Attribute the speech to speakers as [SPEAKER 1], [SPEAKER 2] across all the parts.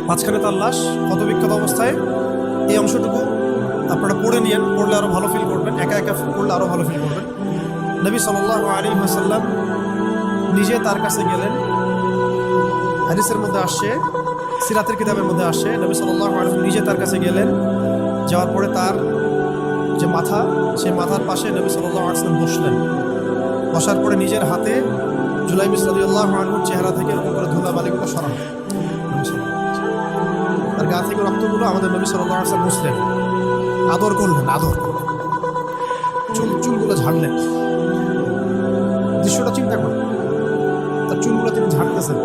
[SPEAKER 1] মাঝখানে তার লাশ ক্ষতবিক্ষত অবস্থায়। এই অংশটুকু আপনারা পড়ে নিয়েন, পড়লে আরও ভালো ফিল করবেন, একা একা পড়লে আরও ভালো ফিল করবেন। নবী সাল্লাল্লাহু আলাইহি ওয়াসাল্লাম নিজে তার কাছে গেলেন। হাদিসের মধ্যে আসছে, সিরাতের কিতাবের মধ্যে আসছে, নবী সাল্লাল্লাহু আলাইহি ওয়াসাল্লাম নিজে তার কাছে গেলেন। যাওয়ার পরে তার যে মাথা, সেই মাথার পাশে নবী সাল্লাল্লাহু আলাইহি ওয়াসাল্লাম বসলেন। বসার পরে নিজের হাতে জুলাইবিস রাদিয়াল্লাহু আনহুর চেহারা থেকে এরকম করে ধুলাবালিগুলো সরালেন। তার গা থেকে রক্তগুলো আমাদের নবী সাল্লাল্লাহু আলাইহি ওয়াসাল্লাম মুছলেন, আদর করলেন, আদর চুলগুলো ঝাড়লেন। দৃশ্যটা চিন্তা করেন, তার চুলগুলো তিনি ঝাড়তেছেন,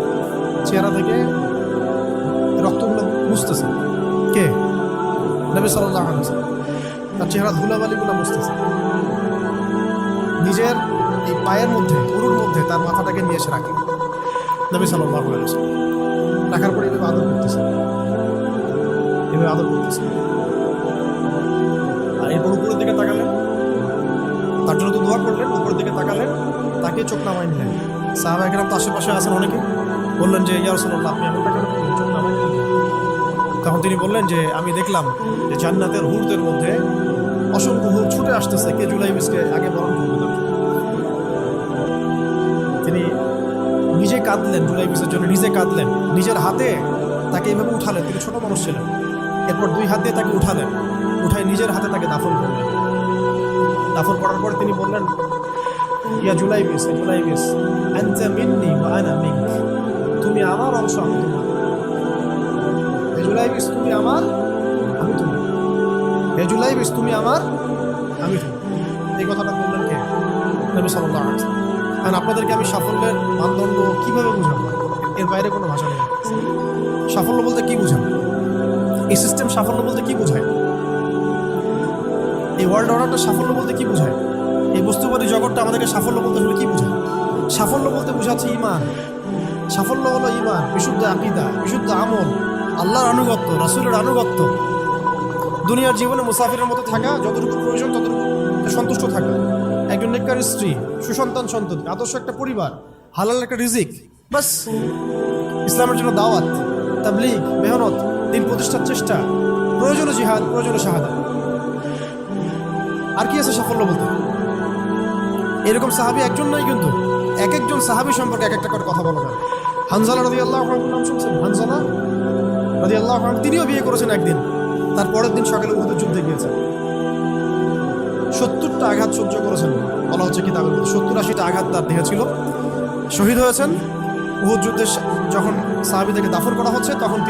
[SPEAKER 1] চেহারা থেকে রক্তগুলো মুছতেছেন। কে? নবী সাল্লাল্লাহু আলাইহি ওয়াসাল্লাম। তার চেহারা ধুলাবালিগুলো মুছতেছেন। নিজের এই পায়ের মধ্যে, উরুর মধ্যে তার মাথাটাকে নিয়ে এসে রাখলেন নবী সাল্লাল্লাহু আলাইহি ওয়াসাল্লাম। রাখার পরে এভাবে আদর করতেছেন, এভাবে আদর করতেছেন। আর এরপর উপরের দিকে তাকালেন, তার জন্য তো দোয়া করলেন। উপরের দিকে তাকালেন, তাকে চোখ নামাই নিলেন। সাহাবা একরাম তো আশেপাশে আছেন অনেকে, বললেন যে ইয়া রাসূলুল্লাহ, আপনি এমনটা কেন করলেন, চোখ নামাই নিলেন? তখন তিনি বললেন যে আমি দেখলাম যে জান্নাতের হুরদের মধ্যে অসংখ্য হুর ছুটে আসতেছে, কে জুলাইবিসকে আগে বরণ করবে। তিনি নিজে কাঁদলেন, জুলাইবিসের জন্য নিজে কাঁদলেন, নিজের হাতে তাকে এইভাবে উঠালেন। তিনি ছোট মানুষ ছিলেন। এরপর দুই হাত দিয়ে তাকে উঠালেন, উঠায় নিজের হাতে তাকে দাফন করলেন। দাফন করার পর তিনি বললেন, ইয়া জুলাইবিস, জুলাইবিস আনতা মিন্নি ওয়া আনা মিনক, তুমি আমার অংশ, আমি তোমার। হে জুলাইবিস, তুমি আমার, আমি তোমার। হে জুলাইবিস, তুমি আমার, আমি তোমার। এই কথাটা বললেন কে? নবী সাল্লাল্লাহু আলাইহি ওয়াসাল্লাম। কারণ আপনাদেরকে আমি সাফল্যের মানদণ্ড কিভাবে বুঝাবো, এর বাইরে কোনো ভাষা নেই। সাফল্য বলতে কি বুঝান? এই সিস্টেম সাফল্য বলতে কি বোঝায়? এই ওয়ার্ল্ড অর্ডারটা সাফল্য বলতে কি বোঝায়? এই বস্তুবাদী জগৎটা আমাদেরকে সাফল্য বলতে হলে কি বোঝায়? সাফল্য বলতে বোঝাচ্ছে ইমান। সাফল্য হলো ইমান, বিশুদ্ধ আকীদা, বিশুদ্ধ আমল, আল্লাহর আনুগত্য, রাসূলের আনুগত্য। দুনিয়ার জীবনে মুসাফিরের মতো থাকা, যতটুকু প্রয়োজন ততটুকু সন্তুষ্ট থাকা, একজন নেককার স্ত্রী, সুসন্তান সন্ততি, আদর্শ একটা পরিবার, হালাল একটা রিজিক, বাস। ইসলামের জন্য দাওয়াত, তাবলীগ, মেহনত, দিন প্রতিষ্ঠার চেষ্টা, প্রয়োজনে জিহাদ, প্রয়োজনে শাহাদাত। আর কি আছে সাফল্য বলতে? এরকম সাহাবী একজন নয়, কিন্তু এক একজন সাহাবী সম্পর্কে এক একটা করে কথা বলা যায়। হানজালা রাদিয়াল্লাহু আনহু নাম শুনছেন? হানজালা রাদিয়াল্লাহু আনহু, তিনিও বিয়ে করেছেন একদিন। তার পরের দিন সকালে উহুদের যুদ্ধে গিয়েছেন। 70টা আঘাত সহ্য করেছেন, বলা হচ্ছে কিতাবের মধ্যে 70-80টা আঘাত তার দেহে ছিল। শহীদ হয়েছেন। উহুদ যুদ্ধে যখন সাহাবীদেরকে দাফন করা হচ্ছে, তখন তিনি